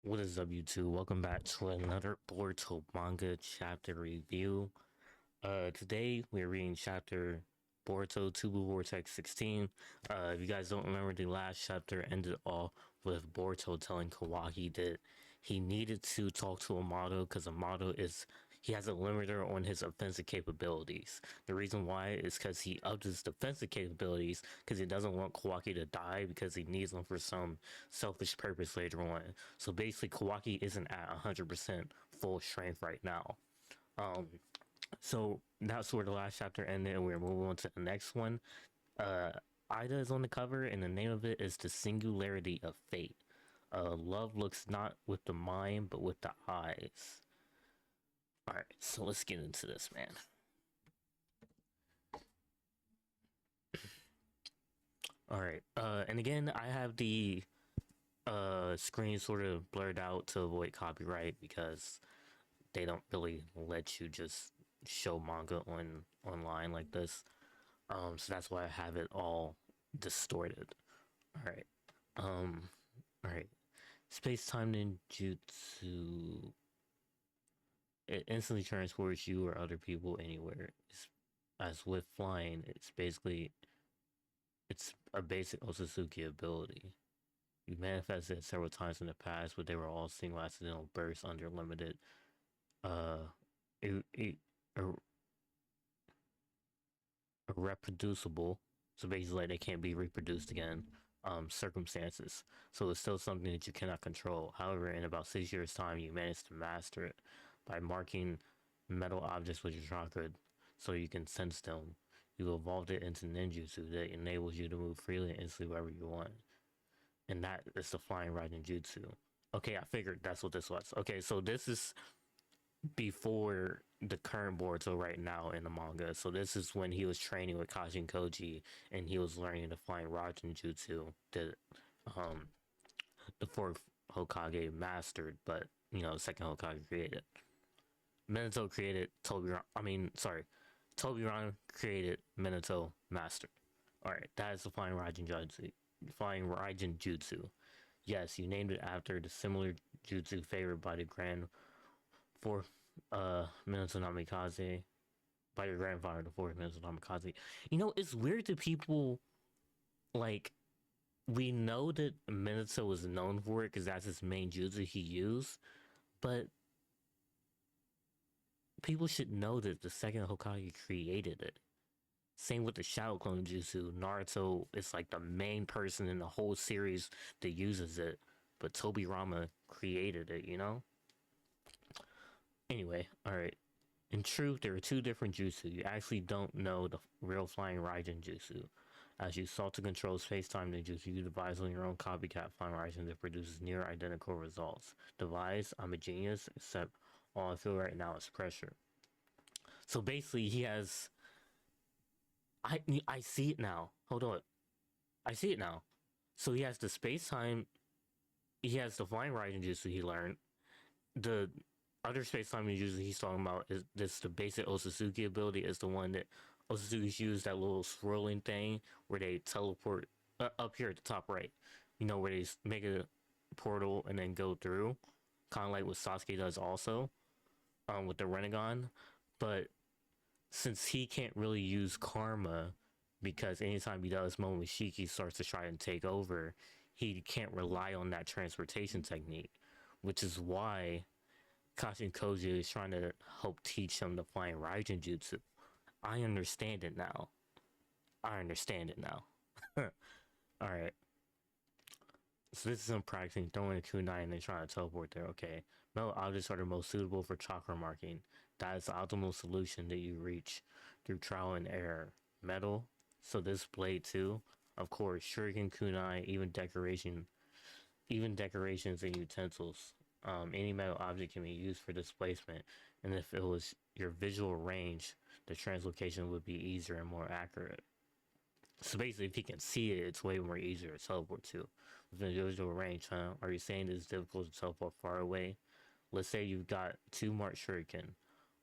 What is up, YouTube? Welcome back to another Boruto manga chapter review. Today we're reading chapter Boruto Tubu Vortex 16. If you guys don't remember, the last chapter ended off with Boruto telling Kawaki that he needed to talk to Amato because he has a limiter on his offensive capabilities. The reason why is because he upped his defensive capabilities because he doesn't want Kawaki to die because he needs him for some selfish purpose later on. So basically, Kawaki isn't at 100% full strength right now. So that's where the last chapter ended, and we're moving on to the next one. Ida is on the cover, and the name of it is The Singularity of Fate. Love looks not with the mind, but with the eyes. Alright, so let's get into this, man. Alright, and again, I have the screen sort of blurred out to avoid copyright because they don't really let you just show manga online like this. So that's why I have it all distorted. All right. All right. Space-time ninjutsu. It instantly transports you or other people anywhere. As with flying, it's a basic Otsutsuki ability. You manifested it several times in the past, but they were all single accidental bursts under limited uh, it, it, reproducible, so basically they can't be reproduced again, circumstances. So it's still something that you cannot control. However, in about 6 years time, you manage to master it by marking metal objects with your chakra so you can sense them. You evolved it into ninjutsu that enables you to move freely and instantly wherever you want, and that is the flying riding jutsu. Okay, I figured that's what this was. Okay, so this is before the current Boruto right now in the manga. So this is when he was training with Kashin Koji and he was learning the flying Rasen Jutsu that the fourth Hokage mastered, but the second Hokage created. Minato created Tobiran created, Minato mastered. Alright, that is the flying Rasen Jutsu. Flying Rasen Jutsu. Yes, you named it after the similar jutsu favored by the Grand Four Minato Namikaze, by your grandfather, the fourth Minato Namikaze. It's weird that people, like, we know that Minato was known for it because that's his main jutsu he used, but people should know that the second Hokage created it. Same with the Shadow Clone Jutsu. Naruto is like the main person in the whole series that uses it, but Tobirama created it. Anyway, alright. In truth, there are two different jutsu. You actually don't know the real flying Raijin jutsu. As you sought to control space-time ninjutsu, you devise on your own copycat flying Raijin that produces near identical results. Devise, I'm a genius, except all I feel right now is pressure. So basically, he has... I see it now. Hold on. I see it now. So he has the space-time... He has the flying Raijin jutsu he learned. The other space time usually he's talking about is this, the basic Otsutsuki ability is the one that Otsutsuki's use, that little swirling thing where they teleport up here at the top right, where they make a portal and then go through, kind of like what Sasuke does also, with the Renegon. But since he can't really use karma, because anytime he does, Momoshiki starts to try and take over, he can't rely on that transportation technique, which is why Kashin Koji is trying to help teach him the flying Raijin Jutsu. I understand it now. Alright. So this is him practicing throwing a kunai and then trying to teleport there. Okay. Metal objects are the most suitable for chakra marking. That is the optimal solution that you reach through trial and error. Metal. So this blade too. Of course, shuriken, kunai, even decorations and utensils. Any metal object can be used for displacement, and if it was your visual range, the translocation would be easier and more accurate. So basically, if he can see it, it's way more easier to teleport to. Within visual range, huh? Are you saying it's difficult to teleport far away? Let's say you've got two marked shuriken,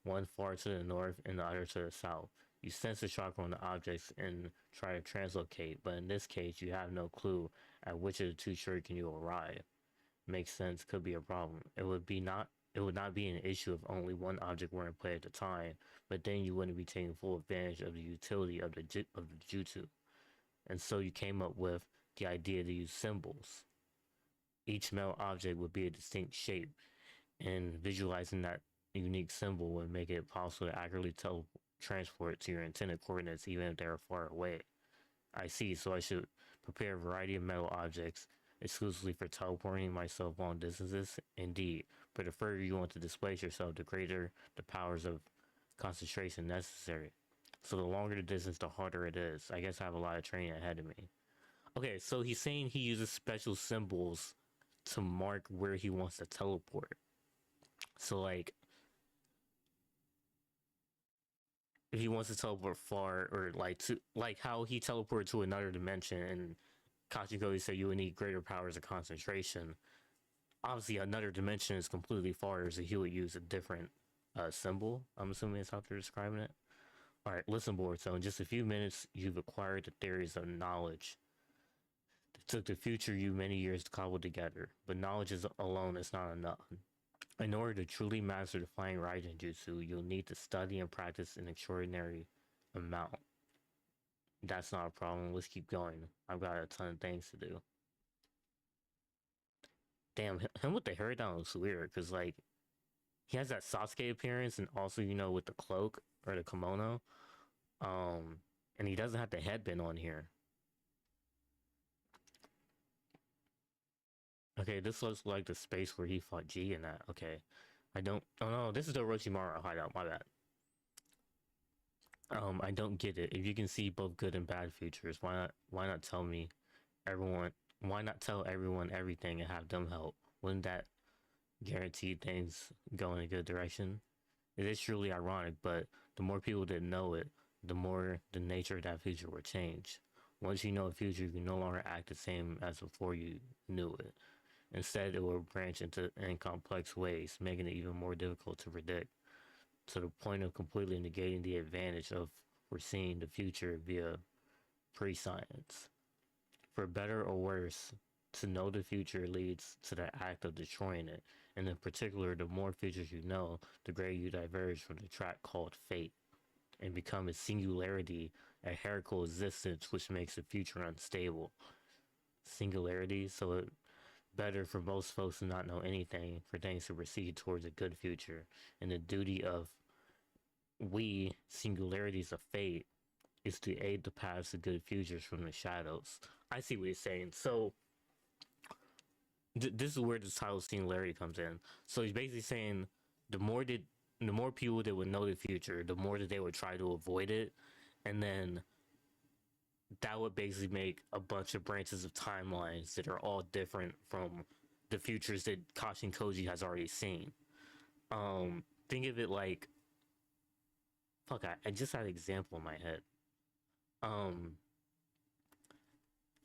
one far to the north and the other to the south. You sense the chakra on the objects and try to translocate, but in this case, you have no clue at which of the two shuriken you will arrive. makes sense could be a problem. It would not be an issue if only one object were in play at the time, but then you wouldn't be taking full advantage of the utility of the jutsu. And so you came up with the idea to use symbols. Each metal object would be a distinct shape, and visualizing that unique symbol would make it possible to accurately transport to your intended coordinates even if they are far away. I see, so I should prepare a variety of metal objects exclusively for teleporting myself long distances. Indeed, but the further you want to displace yourself, the greater the powers of concentration necessary. So the longer the distance, the harder it is. I guess I have a lot of training ahead of me. Okay, so he's saying he uses special symbols to mark where he wants to teleport. So like, if he wants to teleport far, or like to like how he teleported to another dimension, and Kachiko said you would need greater powers of concentration. Obviously, another dimension is completely farther, so he would use a different symbol. I'm assuming that's how they're describing it. All right, listen, Boruto. In just a few minutes, you've acquired the theories of knowledge. It took the future you many years to cobble together, but knowledge alone is not enough. In order to truly master the Flying Raijin Jutsu, you'll need to study and practice an extraordinary amount. That's not a problem. Let's keep going. I've got a ton of things to do. Damn, him with the hair down looks weird, because, like, he has that Sasuke appearance, and also, you know, with the cloak, or the kimono. And he doesn't have the headband on here. Okay, this looks like the space where he fought G in that. Okay. I don't... Oh, no, this is the Orochimaru hideout. My bad. I don't get it. If you can see both good and bad futures, why not tell me everyone... Why not tell everyone everything and have them help? Wouldn't that guarantee things go in a good direction? It is truly ironic, but the more people that know it, the more the nature of that future will change. Once you know a future, you can no longer act the same as before you knew it. Instead, it will branch into in complex ways, making it even more difficult to predict, to the point of completely negating the advantage of foreseeing the future via pre-science. For better or worse, to know the future leads to the act of destroying it, and in particular, the more futures you know, the greater you diverge from the track called fate, and become a singularity, a hierarchical existence which makes the future unstable. Singularity, so it better for most folks to not know anything, for things to proceed towards a good future, and the duty of we, singularities of fate, is to aid the paths to good futures from the shadows. I see what he's saying. So, this is where the title singularity comes in. So he's basically saying the more people that would know the future, the more that they would try to avoid it, and then that would basically make a bunch of branches of timelines that are all different from the futures that Kashin Koji has already seen. Think of it like, fuck, I just had an example in my head.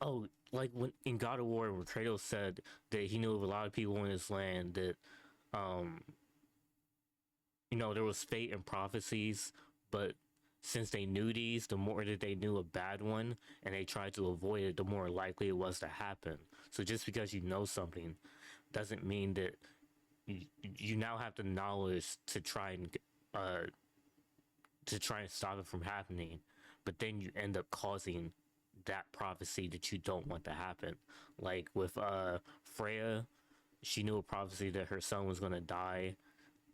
Oh, like when in God of War, when Kratos said that he knew of a lot of people in his land that, um, you know, there was fate and prophecies, but since they knew these, the more that they knew a bad one and they tried to avoid it, the more likely it was to happen. So just because you know something doesn't mean that you now have the knowledge uh to try and stop it from happening, but then you end up causing that prophecy that you don't want to happen. Like with Freya, she knew a prophecy that her son was going to die,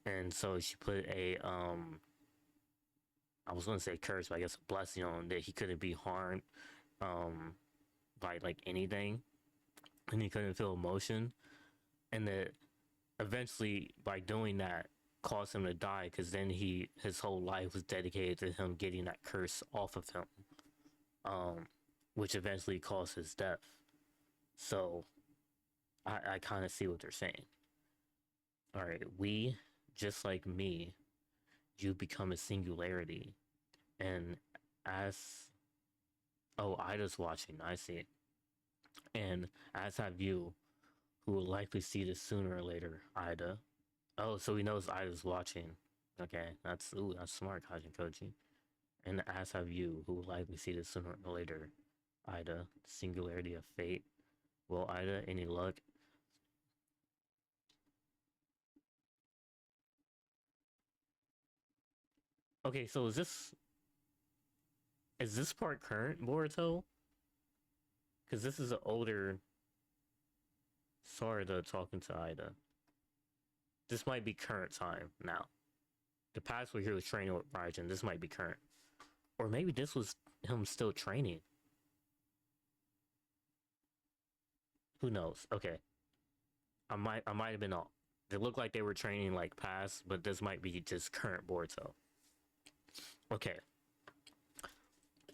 and so she put a I was going to say curse, but I guess a blessing on that he couldn't be harmed by like anything, and he couldn't feel emotion, and that eventually by doing that caused him to die, because then his whole life was dedicated to him getting that curse off of him, which eventually caused his death. So I kind of see what they're saying. All right, we, just like me, you become a singularity, and as oh, Ida's watching, I see, and as have you, who will likely see this sooner or later, Ida. Oh, so he knows Ida's watching. Okay, that's smart, Kajin Koji. And as have you, who will likely see this sooner or later, Ida. Singularity of fate. Well, Ida, any luck? Okay, so is this part current Boruto? Because this is an older Sarada talking to Ida. This might be current time now. The past where he was training with Raijin, this might be current. Or maybe this was him still training. Who knows? Okay. I might have been off. It looked like they were training like past, but this might be just current Boruto. Okay.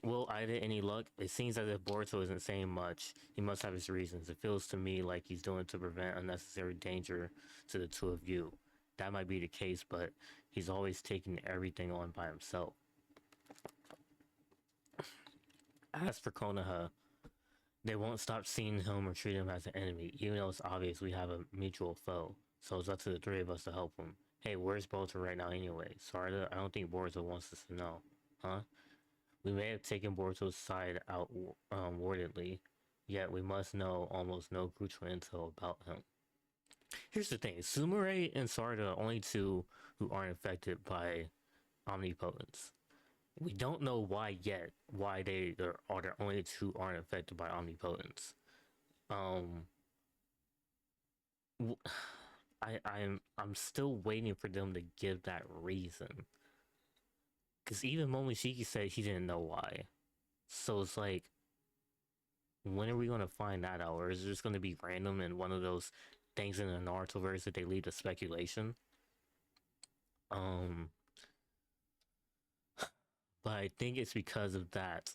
Will Ida any luck? It seems as if Boruto isn't saying much. He must have his reasons. It feels to me like he's doing to prevent unnecessary danger to the two of you. That might be the case, but he's always taking everything on by himself. As for Konoha, they won't stop seeing him or treat him as an enemy, even though it's obvious we have a mutual foe. So it's up to the three of us to help him. Hey, where's Boruto right now anyway? Sarda, I don't think Boruto wants us to know. Huh? We may have taken Boruto's side out wordedly, yet we must know almost no crucial intel about him. Here's the thing, Sumire and Sarda are only two who aren't affected by omnipotence. We don't know why yet, why they are the only two who aren't affected by omnipotence. Um, I'm still waiting for them to give that reason. Because even Momoshiki said he didn't know why. So it's like, when are we going to find that out? Or is it just going to be random and one of those things in the Naruto verse that they lead to speculation? Um, but I think it's because of that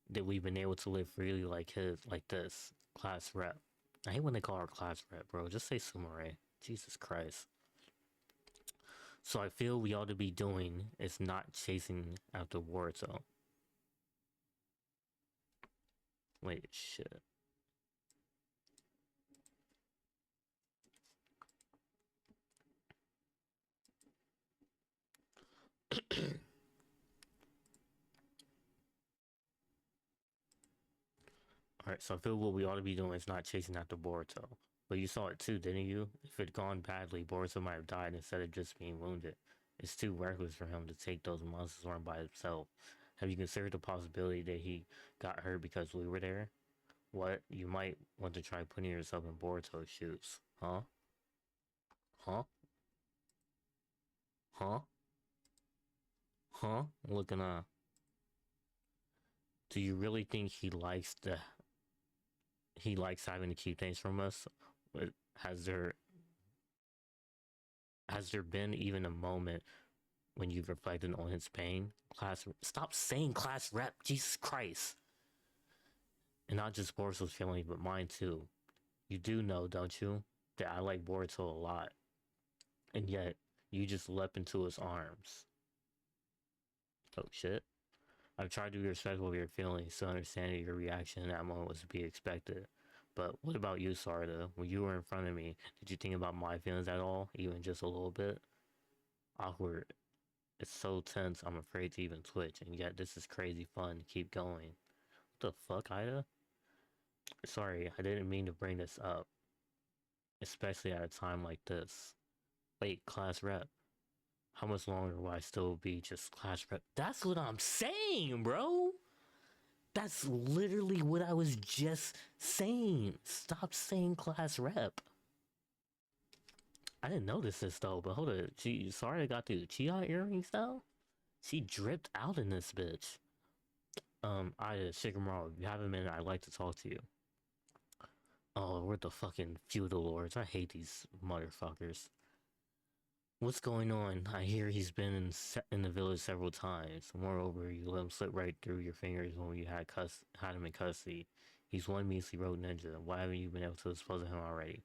that we've been able to live freely like this class rep. I hate when they call her class rep, bro. Just say Sumire. Jesus Christ. So I feel we ought to be doing is not chasing after Boruto. Wait, shit. Alright, so I feel what we ought to be doing is not chasing after Boruto. But you saw it too, didn't you? If it had gone badly, Boruto might have died instead of just being wounded. It's too reckless for him to take those monsters on by himself. Have you considered the possibility that he got hurt because we were there? What? You might want to try putting yourself in Boruto's shoes. Huh? Huh? Huh? Huh? Looking do you really think he likes having to keep things from us? Has there has there been even a moment when you've reflected on his pain? Stop saying class rep, Jesus Christ. And not just Boruto's feeling, but mine too. You do know, don't you, that I like Boruto a lot. And yet, you just leapt into his arms. Oh shit. I've tried to be respectful of your feelings, so understanding your reaction in that moment was to be expected. But what about you, Sarda? When you were in front of me, did you think about my feelings at all? Even just a little bit? Awkward. It's so tense, I'm afraid to even twitch, and yet this is crazy fun to keep going. What the fuck, Ida? Sorry, I didn't mean to bring this up, especially at a time like this. Wait, class rep. How much longer will I still be just class rep? That's what I'm saying, bro! That's literally what I was just saying. Stop saying class rep. I didn't notice this though, but hold it. Sorry I got the Chia earrings though? She dripped out in this bitch. Ida, Shikamaru, if you have a minute, I'd like to talk to you. Oh, we're the fucking feudal lords. I hate these motherfuckers. What's going on? I hear he's been in the village several times. Moreover, you let him slip right through your fingers when you had him in custody. He's one measly road ninja. Why haven't you been able to dispose of him already?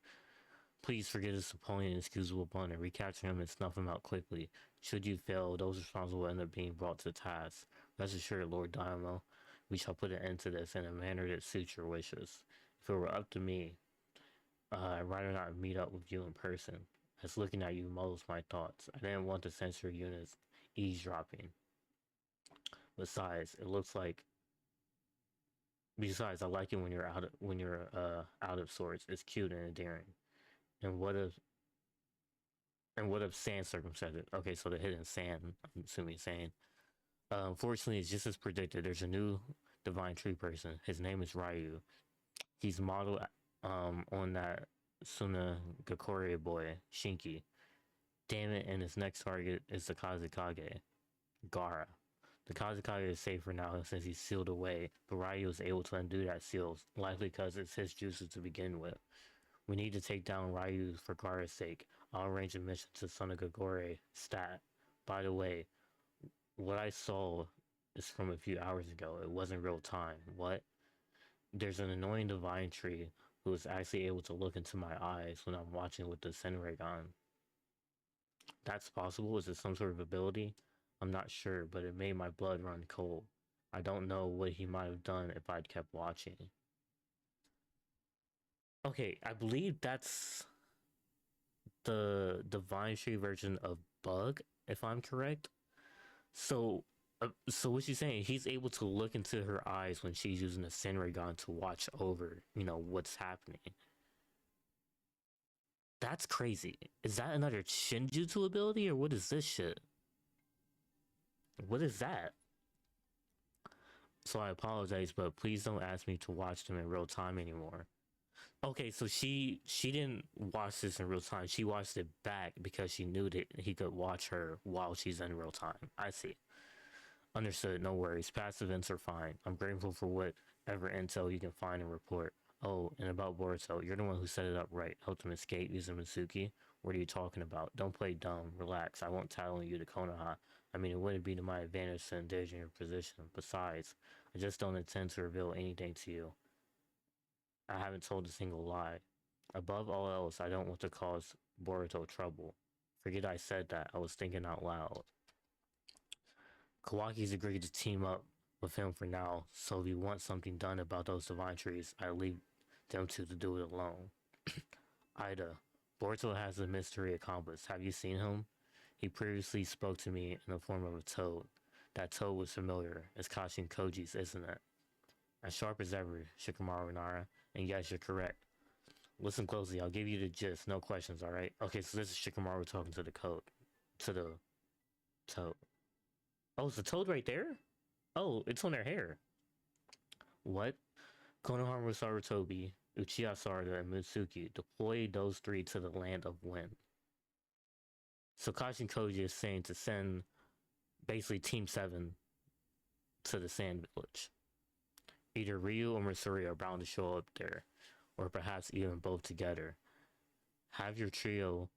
Please forget his opponent and excusable blunder. Recapture him and snuff him out quickly. Should you fail, those responsible will end up being brought to task. Rest assured, Lord Daimyo, we shall put an end to this in a manner that suits your wishes. If it were up to me, I'd rather not meet up with you in person. As looking at you muddles my thoughts. I didn't want the sensor units eavesdropping. Besides, it looks like. Besides, I like it when you're out of sorts. It's cute and endearing. And what if And what if sand circumcised it? Okay, so the hidden sand, I'm assuming sand. Unfortunately, it's just as predicted. There's a new divine tree person. His name is Ryu. He's modeled on that Suna Gakore boy, Shinki. Damn it, and his next target is the Kazekage, Gara. The Kazekage is safe for now since he's sealed away, but Ryu is able to undo that seal, likely because it's his juices to begin with. We need to take down Ryu for Gara's sake. I'll arrange a mission to Sonagagore stat. By the way, what I saw is from a few hours ago. It wasn't real time. What? There's an annoying divine tree who is actually able to look into my eyes when I'm watching with the Senragon. That's possible? Is it some sort of ability? I'm not sure, but it made my blood run cold. I don't know what he might have done if I'd kept watching. Okay, I believe that's the divine tree version of Bug, if I'm correct. So what she's saying, he's able to look into her eyes when she's using the Senragon to watch over, what's happening. That's crazy. Is that another Shinjutsu ability, or what is this shit? What is that? So I apologize, but please don't ask me to watch them in real time anymore. Okay, so she didn't watch this in real time. She watched it back because she knew that he could watch her while she's in real time. I see. Understood, no worries. Past events are fine. I'm grateful for whatever intel you can find and report. Oh, and about Boruto, you're the one who set it up right. Helped him escape using Mitsuki. What are you talking about? Don't play dumb. Relax. I won't tattle on you to Konoha. I mean, it wouldn't be to my advantage to endanger your position. Besides, I just don't intend to reveal anything to you. I haven't told a single lie. Above all else, I don't want to cause Boruto trouble. Forget I said that. I was thinking out loud. Kawaki's agreed to team up with him for now, so if you want something done about those divine trees, I leave them two to do it alone. Ida, Boruto has a mystery accomplice. Have you seen him? He previously spoke to me in the form of a toad. That toad was familiar. It's Kashin Koji's, isn't it? As sharp as ever, Shikamaru Nara. And yes, you're correct. Listen closely, I'll give you the gist, no questions, alright? Okay, so this is Shikamaru talking to the code. To the toad. Oh, is the toad right there? Oh, it's on their hair. What? Konohamaru Sarutobi, Uchiha Sarada, and Mitsuki deploy those three to the land of wind. So Kashin Koji is saying to send basically Team 7 to the Sand Village. Either Ryu or Missouri are bound to show up there, or perhaps even both together. Have your trio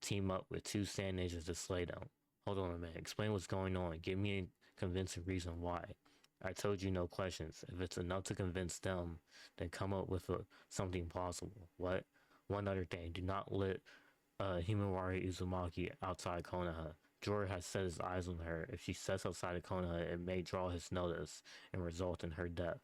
team up with two sand ninjas to slay them. Hold on a minute. Explain what's going on. Give me a convincing reason why. I told you no questions. If it's enough to convince them, then come up with something possible. What? One other thing. Do not let Himawari Uzumaki outside Konoha. Jorah has set his eyes on her. If she sets outside of Konoha, it may draw his notice and result in her death.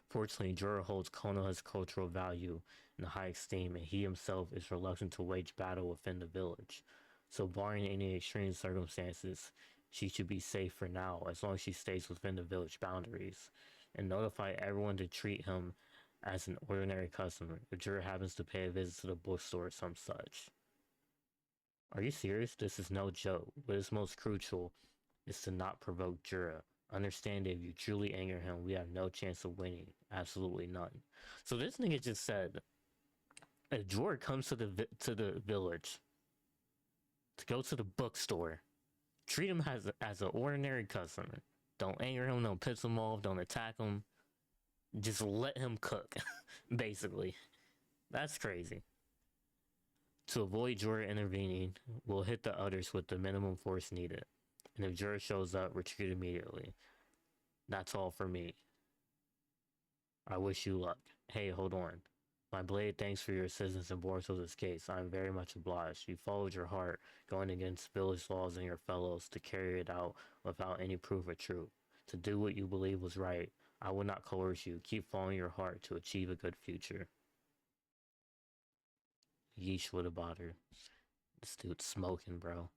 Fortunately, Jorah holds Konoha's cultural value in high esteem, and he himself is reluctant to wage battle within the village. So barring any extreme circumstances, she should be safe for now, as long as she stays within the village boundaries. And notify everyone to treat him as an ordinary customer if Jorah happens to pay a visit to the bookstore or some such. Are you serious? This is no joke. What is most crucial is to not provoke Jorah. Understand that if you truly anger him, we have no chance of winning. Absolutely none. So this nigga just said, if Jorah comes to the village to go to the bookstore, treat him as an ordinary customer. Don't anger him. Don't piss him off. Don't attack him. Just let him cook. Basically, that's crazy. To avoid Jorah intervening, we'll hit the others with the minimum force needed. And if Jorah shows up, retreat immediately. That's all for me. I wish you luck. Hey, hold on. My blade thanks for your assistance in Boruto's case. I am very much obliged. You followed your heart, going against village laws and your fellows to carry it out without any proof of truth. To do what you believe was right. I will not coerce you. Keep following your heart to achieve a good future. Yeesh, what about her? This dude's smoking, bro.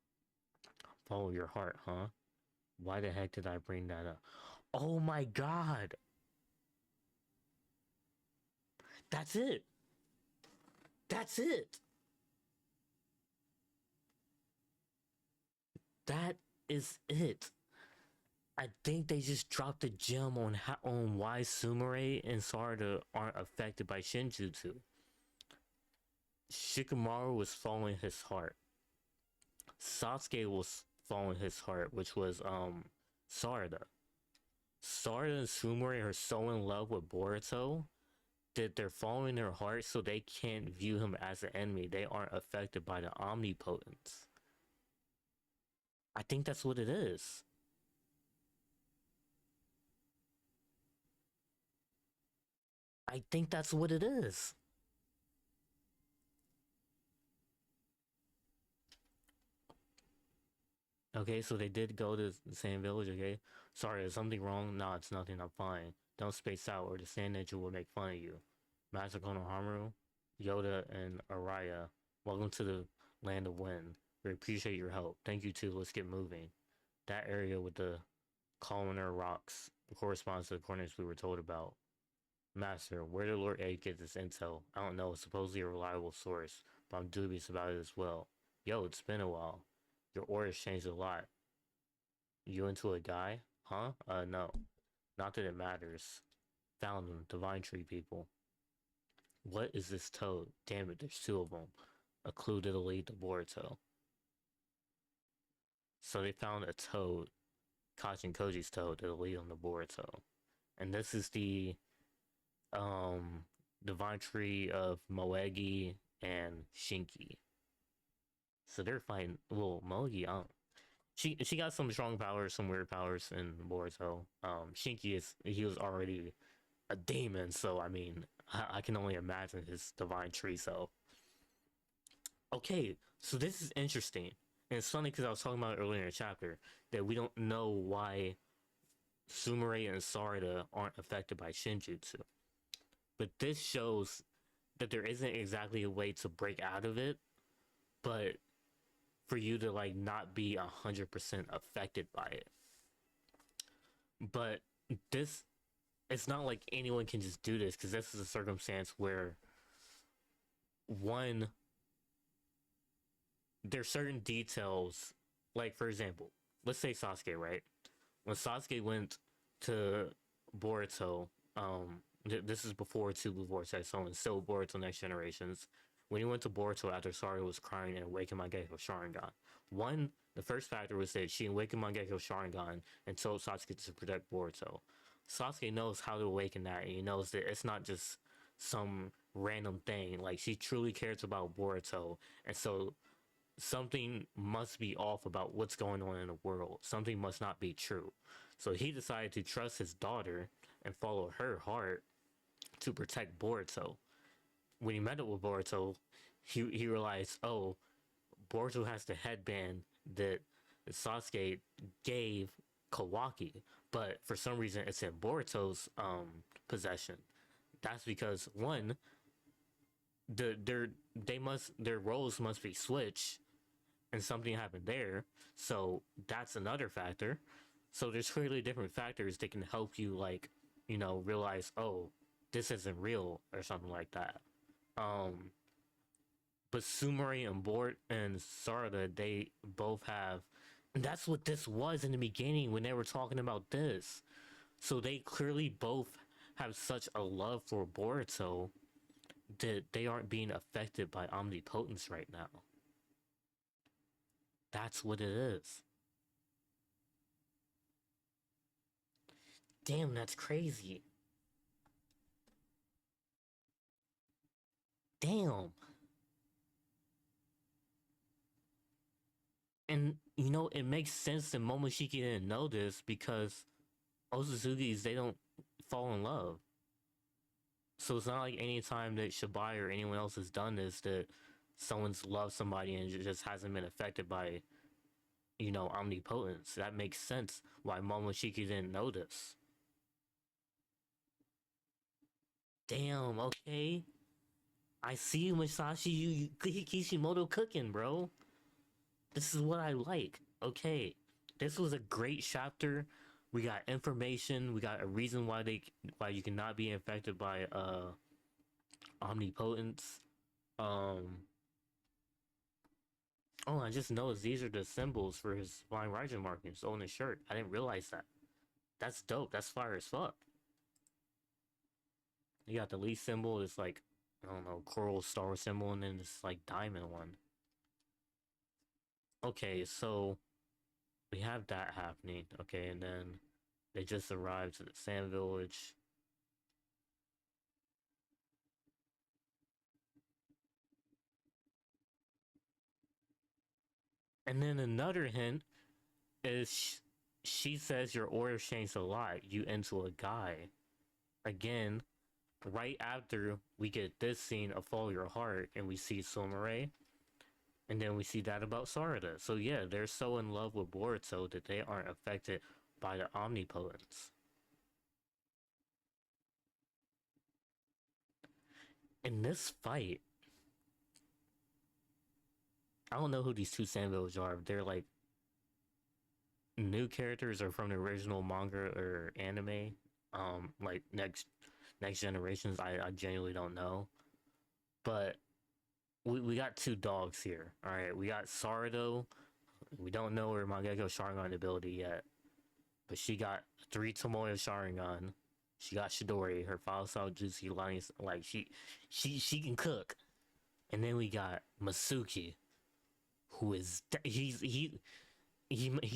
Follow your heart, huh? Why the heck did I bring that up? Oh my god! That's it! That's it! that is it. I think they just dropped a gem on why Sumire and Sarada aren't affected by Shinjutsu. Shikamaru was following his heart. Sasuke was following his heart, which was Sarada. Sarada and Sumire are so in love with Boruto that they're following their heart, so they can't view him as an enemy. They aren't affected by the omnipotence. I think that's what it is. I think that's what it is. Okay, so they did go to the same village, okay? Sorry, is something wrong? No, it's nothing, I'm fine. Don't space out or the sand ninja will make fun of you. Master Konohamaru, Yoda, and Araya, welcome to the land of wind. We appreciate your help. Thank you too, let's get moving. That area with the columnar rocks corresponds to the coordinates we were told about. Master, where did Lord A get this intel? I don't know, it's supposedly a reliable source, but I'm dubious about it as well. Yo, it's been a while. Your aura's changed a lot. You into a guy? Huh? No. Not that it matters. Found them, Divine Tree people. What is this toad? Damn it, there's two of them. A clue that'll lead to Boruto. So they found a toad, Kachin Koji's toad, that'll lead them to Boruto. And this is the Divine Tree of Moegi and Shinki. So they're fighting. Well, Moegi, she got some strong powers, some weird powers in Boruto. Shinki he was already a demon, so I mean, I can only imagine his Divine Tree self. Okay, so this is interesting. And it's funny because I was talking about earlier in the chapter that we don't know why Sumire and Sarada aren't affected by Shinjutsu. But this shows that there isn't exactly a way to break out of it, but for you to like not be 100% affected by it. But this, it's not like anyone can just do this, because this is a circumstance where one, there's certain details, like for example, let's say Sasuke, right? When Sasuke went to Boruto, this is before two Blue Vortex, so it's still Boruto Next Generations. When he went to Boruto after Sarada was crying and awakened Mangekyo Sharingan, one, the first factor was that she awakened Mangekyo Sharingan and told Sasuke to protect Boruto. Sasuke knows how to awaken that, and he knows that it's not just some random thing. Like, she truly cares about Boruto, and so something must be off about what's going on in the world. Something must not be true. So he decided to trust his daughter and follow her heart to protect Boruto. When he met up with Boruto, he realized, oh, Boruto has the headband that Sasuke gave Kawaki, but for some reason it's in Boruto's possession. That's because one, their roles must be switched, and something happened there. So that's another factor. So there's clearly different factors that can help you, like, realize, oh, this isn't real or something like that. But Sumire and Sarada, they both have, and that's what this was in the beginning when they were talking about this. So they clearly both have such a love for Boruto that they aren't being affected by omnipotence right now. That's what it is. Damn, that's crazy. Damn. And, it makes sense that Momoshiki didn't know this because Otsutsuki's, they don't fall in love. So it's not like any time that Shibai or anyone else has done this that someone's loved somebody and just hasn't been affected by, omnipotence. That makes sense why Momoshiki didn't know this. Damn, okay. I see you, Masashi. You Kishimoto cooking, bro. This is what I like. Okay. This was a great chapter. We got information. We got a reason why you cannot be infected by omnipotence. Oh, I just noticed these are the symbols for his Flying Rising markings on his shirt. I didn't realize that. That's dope. That's fire as fuck. You got the leaf symbol, it's like, I don't know, coral star symbol, and then this like diamond one. Okay, so we have that happening. Okay, and then they just arrived to the sand village. And then another hint is she says your aura changed a lot. You into a guy. Again, right after we get this scene of Follow Your Heart and we see Sumire, and then we see that about Sarada. So yeah, they're so in love with Boruto that they aren't affected by the omnipotence. In this fight, I don't know who these two Sand Village are. They're like new characters or from the original manga or anime. Like next generations, I genuinely don't know. But we got two dogs here. All right, we got Sarado. We don't know her Mangekyo Sharingan ability yet, but she got 3 Tomoyo Sharingan. She got Shidori, her Falsao Jutsu lines, like she can cook. And then we got Masuki, who is he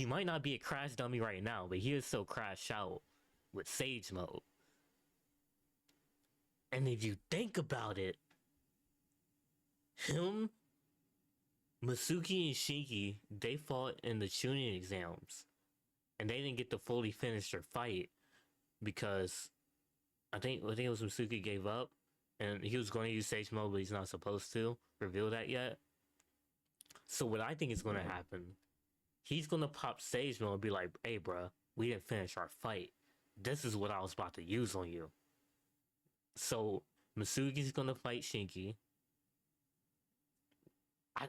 might not be a crash dummy right now, but he is so crashed out with Sage mode. And if you think about it, him, Masuki, and Shinki, they fought in the Chunin exams, and they didn't get to fully finish their fight because I think it was Masuki gave up, and he was going to use Sage mode, but he's not supposed to reveal that yet. So what I think is going to happen, he's going to pop Sage mode and be like, "Hey, bruh, we didn't finish our fight. This is what I was about to use on you." So Masuki's going to fight Shinki.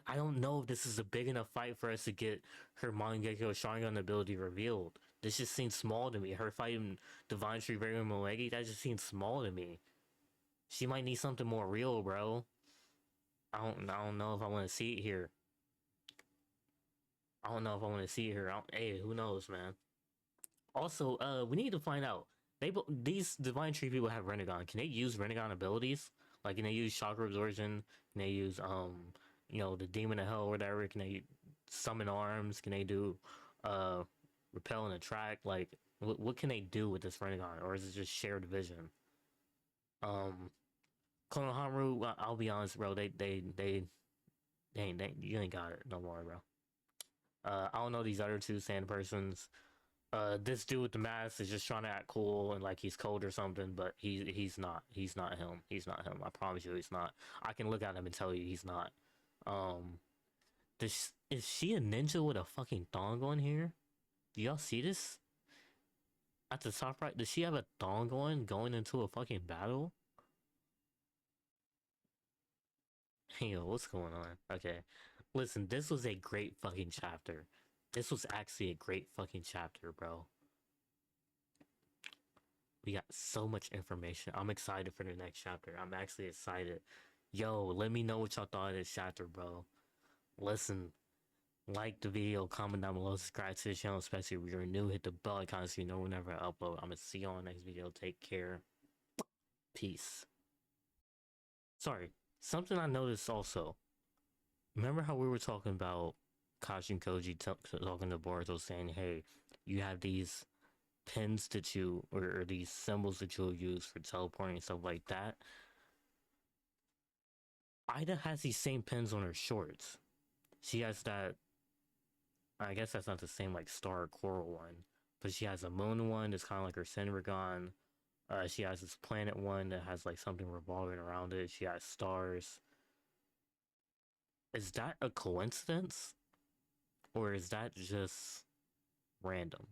I don't know if this is a big enough fight for us to get her Mangekyo Sharingan ability revealed. This just seems small to me. Her fighting Divine Tree Variant Moegi, that just seems small to me. She might need something more real, bro. I don't know if I want to see it here. I don't know if I want to see it here. Hey, who knows, man. Also, we need to find out. These Divine Tree people have Renegon. Can they use Renegon abilities? Like, can they use Chakra Absorption? Can they use the Demon of Hell or whatever? Can they summon arms? Can they do repel and attract? Like, what can they do with this Renegon? Or is it just shared vision? Konohamaru, I'll be honest, bro. You ain't got it no more, bro. I don't know these other two sand persons. This dude with the mask is just trying to act cool and like he's cold or something, but he's not. He's not him. He's not him. I promise you, he's not. I can look at him and tell you he's not. Is she a ninja with a fucking thong on here? Do y'all see this? At the top right, does she have a thong on going into a fucking battle? Hey, yo, what's going on? Okay, listen, this was a great fucking chapter. This was actually a great fucking chapter, bro. We got so much information. I'm excited for the next chapter. I'm actually excited. Yo, let me know what y'all thought of this chapter, bro. Listen, like the video, comment down below, subscribe to the channel, especially if you're new. Hit the bell icon so you know whenever I upload. I'm gonna see you on the next video. Take care. Peace. Sorry, something I noticed also. Remember how we were talking about Kashi and Koji talking to Boruto saying, hey, you have these pins that or these symbols that you'll use for teleporting and stuff like that. Ida has these same pins on her shorts. She has that, I guess that's not the same like star coral one, but she has a moon one that's kind of like her Senrigan. She has this planet one that has like something revolving around it. She has stars. Is that a coincidence? Or is that just random?